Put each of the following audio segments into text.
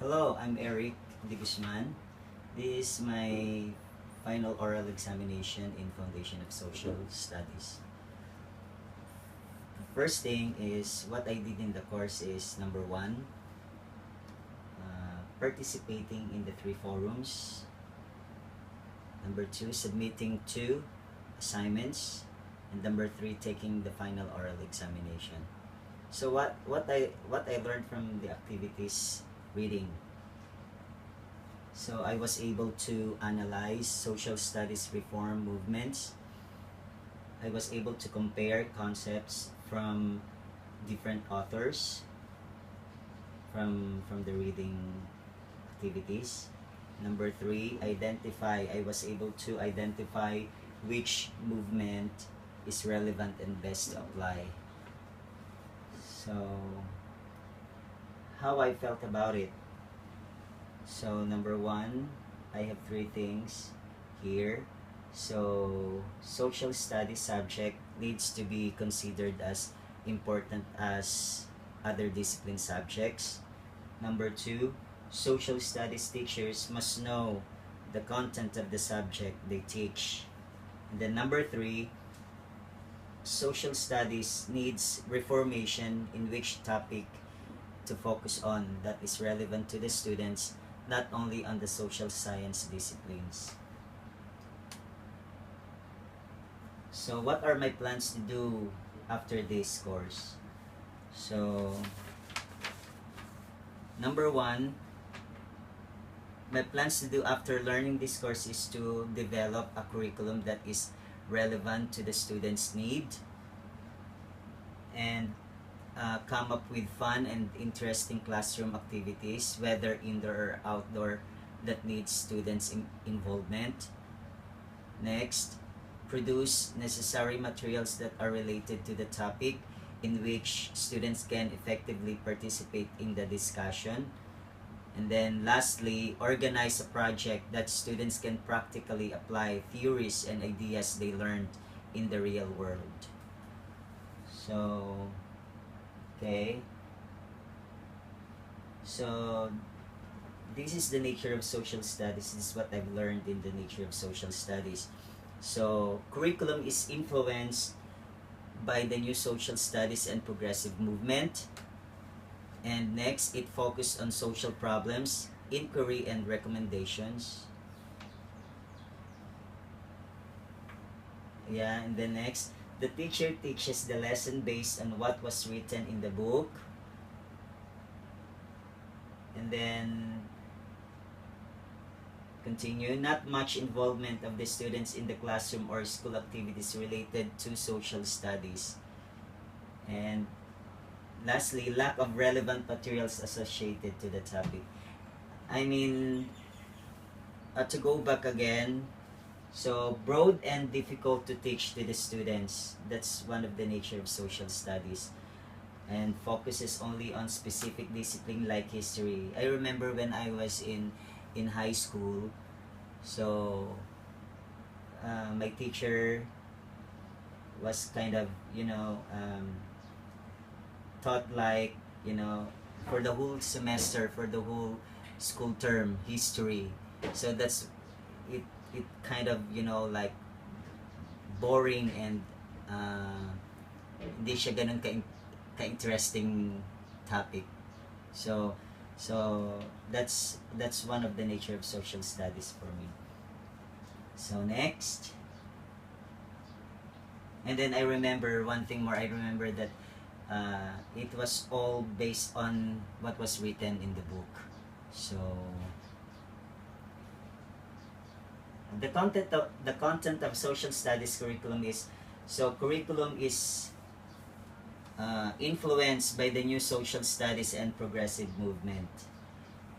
Hello, I'm Eric De Guzman. This is my final oral examination in Foundation of Social Studies. The first thing is what I did in the course is number one, participating in the 3 forums. Number two, submitting 2 assignments. And number three, taking the final oral examination. So what I learned from the activities reading. So I was able to analyze social studies reform movements. I was able to compare concepts from different authors from the reading activities. Number three, I was able to identify which movement is relevant and best to apply. So how I felt about it. So number one, I have 3 things here. So social studies subject needs to be considered as important as other discipline subjects. Number two, social studies teachers must know the content of the subject they teach. And then number three, social studies needs reformation in which topic to focus on that is relevant to the students, not only on the social science disciplines. So what are my plans to do after this course? So number one, my plans to do after learning this course is to develop a curriculum that is relevant to the students' need and come up with fun and interesting classroom activities, whether indoor or outdoor, that needs students' involvement. Next, produce necessary materials that are related to the topic in which students can effectively participate in the discussion. And then lastly, organize a project that students can practically apply theories and ideas they learned in the real world. So, okay. So, this is the nature of social studies. This is what I've learned in the nature of social studies. So, curriculum is influenced by the new social studies and progressive movement. And next, it focused on social problems, inquiry, and recommendations. Yeah, and then next, the teacher teaches the lesson based on what was written in the book. And then continue, not much involvement of the students in the classroom or school activities related to social studies. And lastly, lack of relevant materials associated to the topic. I mean, to go back again, so broad and difficult to teach to the students. That's one of the nature of social studies. And focuses only on specific discipline like history. I remember when I was in high school, so my teacher was kind of, taught like, for the whole semester, for the whole school term, history. So that's it kind of, like boring and hindi siya ganun ka-interesting topic. So that's one of the nature of social studies for me. So next, and then I remember one thing more. I remember that it was all based on what was written in the book. So the content of social studies curriculum is, curriculum is influenced by the new social studies and progressive movement.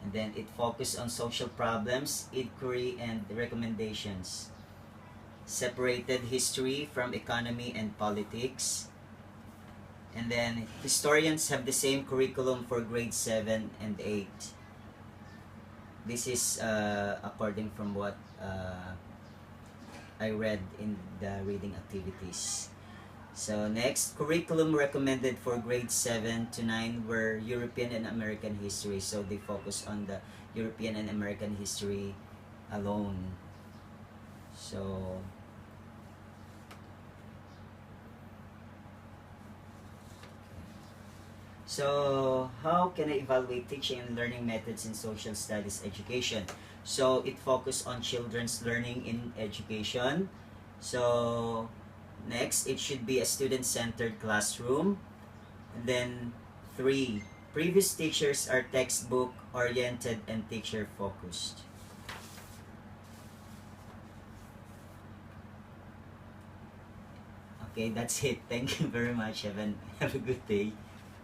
And then it focused on social problems, inquiry, and recommendations. Separated history from economy and politics. And then historians have the same curriculum for grade 7 and 8. This is according from what I read in the reading activities. So next, curriculum recommended for grades 7 to 9 were European and American history. So they focus on the European and American history alone. So how can I evaluate teaching and learning methods in social studies education? So it focused on children's learning in education. So next, it should be a student-centered classroom. And then 3, previous teachers are textbook-oriented and teacher-focused. Okay, that's it. Thank you very much. Have a good day.